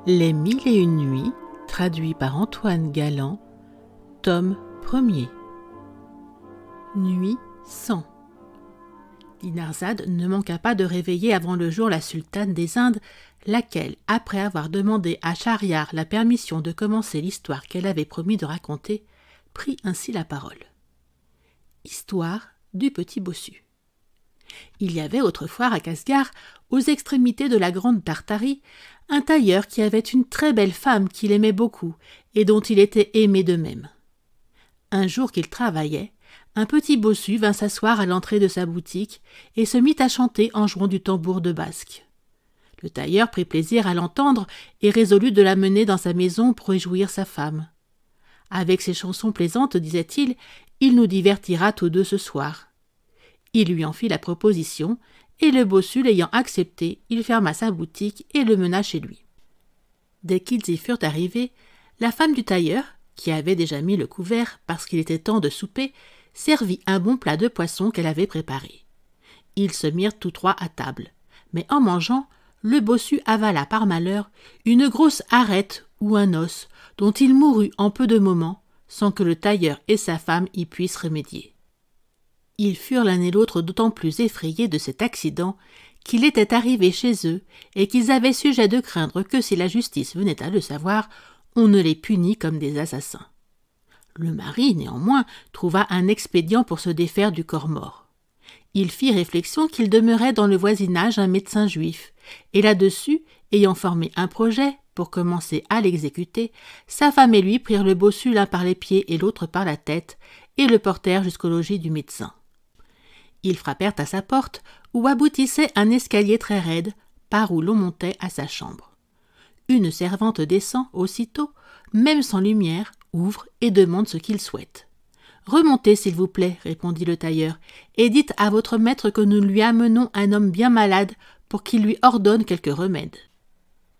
Les 1001 nuits, traduit par Antoine Galland, tome 1er. Nuit 100. Dinarzade ne manqua pas de réveiller avant le jour la sultane des Indes, laquelle, après avoir demandé à Schahriar la permission de commencer l'histoire qu'elle avait promis de raconter, prit ainsi la parole. Histoire du petit bossu. Il y avait autrefois à Casgar, aux extrémités de la grande Tartarie, un tailleur qui avait une très belle femme qu'il aimait beaucoup et dont il était aimé de même. Un jour qu'il travaillait, un petit bossu vint s'asseoir à l'entrée de sa boutique et se mit à chanter en jouant du tambour de basque. Le tailleur prit plaisir à l'entendre et résolut de l'amener dans sa maison pour y jouir sa femme. « Avec ses chansons plaisantes, disait-il, il nous divertira tous deux ce soir. » Il lui en fit la proposition, et le bossu l'ayant accepté, il ferma sa boutique et le mena chez lui. Dès qu'ils y furent arrivés, la femme du tailleur, qui avait déjà mis le couvert parce qu'il était temps de souper, servit un bon plat de poisson qu'elle avait préparé. Ils se mirent tous trois à table, mais en mangeant, le bossu avala par malheur une grosse arête ou un os dont il mourut en peu de moments, sans que le tailleur et sa femme y puissent remédier. Ils furent l'un et l'autre d'autant plus effrayés de cet accident qu'il était arrivé chez eux et qu'ils avaient sujet de craindre que si la justice venait à le savoir, on ne les punît comme des assassins. Le mari, néanmoins, trouva un expédient pour se défaire du corps mort. Il fit réflexion qu'il demeurait dans le voisinage un médecin juif, et là-dessus, ayant formé un projet pour commencer à l'exécuter, sa femme et lui prirent le bossu l'un par les pieds et l'autre par la tête, et le portèrent jusqu'au logis du médecin. Ils frappèrent à sa porte, où aboutissait un escalier très raide, par où l'on montait à sa chambre. Une servante descend aussitôt, même sans lumière, ouvre et demande ce qu'il souhaite. « Remontez, s'il vous plaît, » répondit le tailleur, « et dites à votre maître que nous lui amenons un homme bien malade pour qu'il lui ordonne quelques remèdes. »«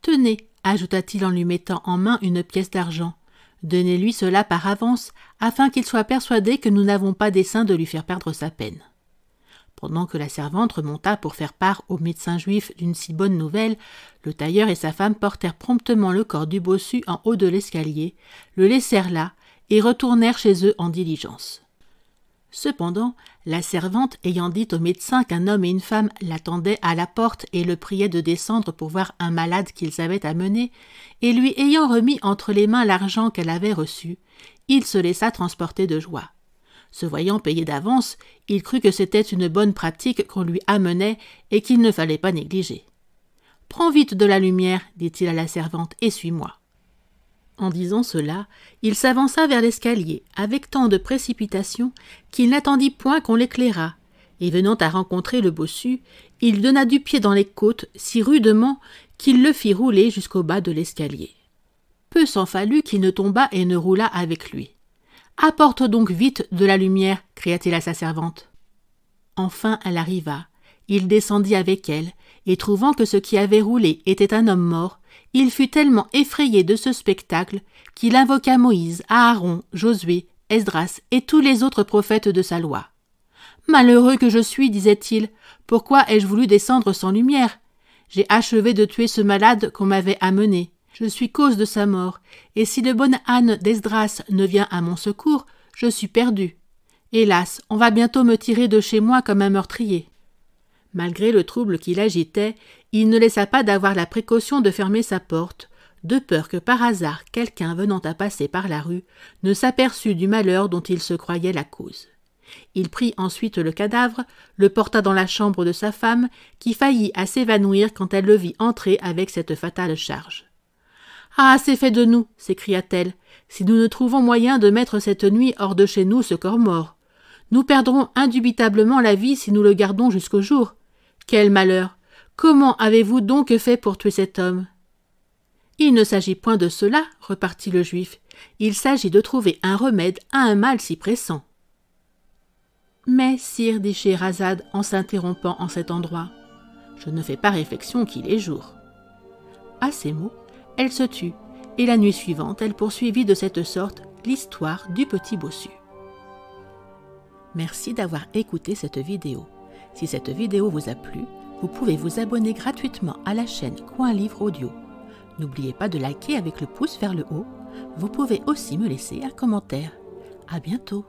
Tenez, » ajouta-t-il en lui mettant en main une pièce d'argent, « donnez-lui cela par avance, afin qu'il soit persuadé que nous n'avons pas dessein de lui faire perdre sa peine. » Pendant que la servante remonta pour faire part au médecin juif d'une si bonne nouvelle, le tailleur et sa femme portèrent promptement le corps du bossu en haut de l'escalier, le laissèrent là et retournèrent chez eux en diligence. Cependant, la servante ayant dit au médecin qu'un homme et une femme l'attendaient à la porte et le priaient de descendre pour voir un malade qu'ils avaient amené, et lui ayant remis entre les mains l'argent qu'elle avait reçu, il se laissa transporter de joie. Se voyant payé d'avance, il crut que c'était une bonne pratique qu'on lui amenait et qu'il ne fallait pas négliger. « Prends vite de la lumière, dit-il à la servante, et suis-moi. » En disant cela, il s'avança vers l'escalier avec tant de précipitation qu'il n'attendit point qu'on l'éclairât, et venant à rencontrer le bossu, il donna du pied dans les côtes si rudement qu'il le fit rouler jusqu'au bas de l'escalier. Peu s'en fallut qu'il ne tombât et ne roulât avec lui. « Apporte donc vite de la lumière, » cria-t-il à sa servante. Enfin elle arriva. Il descendit avec elle, et trouvant que ce qui avait roulé était un homme mort, il fut tellement effrayé de ce spectacle qu'il invoqua Moïse, Aaron, Josué, Esdras et tous les autres prophètes de sa loi. « Malheureux que je suis, disait-il, pourquoi ai-je voulu descendre sans lumière? J'ai achevé de tuer ce malade qu'on m'avait amené. Je suis cause de sa mort, et si le bon âne d'Esdras ne vient à mon secours, je suis perdu. Hélas, on va bientôt me tirer de chez moi comme un meurtrier. » Malgré le trouble qui l'agitait, il ne laissa pas d'avoir la précaution de fermer sa porte, de peur que par hasard quelqu'un venant à passer par la rue ne s'aperçût du malheur dont il se croyait la cause. Il prit ensuite le cadavre, le porta dans la chambre de sa femme, qui faillit à s'évanouir quand elle le vit entrer avec cette fatale charge. « Ah, c'est fait de nous !» s'écria-t-elle, « si nous ne trouvons moyen de mettre cette nuit hors de chez nous ce corps mort. Nous perdrons indubitablement la vie si nous le gardons jusqu'au jour. Quel malheur! Comment avez-vous donc fait pour tuer cet homme ?»« Il ne s'agit point de cela, » repartit le juif. « Il s'agit de trouver un remède à un mal si pressant. »« Mais, sire, dit Scheherazade en s'interrompant en cet endroit, je ne fais pas réflexion qu'il est jour. » À ces mots, elle se tut, et la nuit suivante, elle poursuivit de cette sorte l'histoire du petit bossu. Merci d'avoir écouté cette vidéo. Si cette vidéo vous a plu, vous pouvez vous abonner gratuitement à la chaîne Coin Livre Audio. N'oubliez pas de liker avec le pouce vers le haut. Vous pouvez aussi me laisser un commentaire. À bientôt.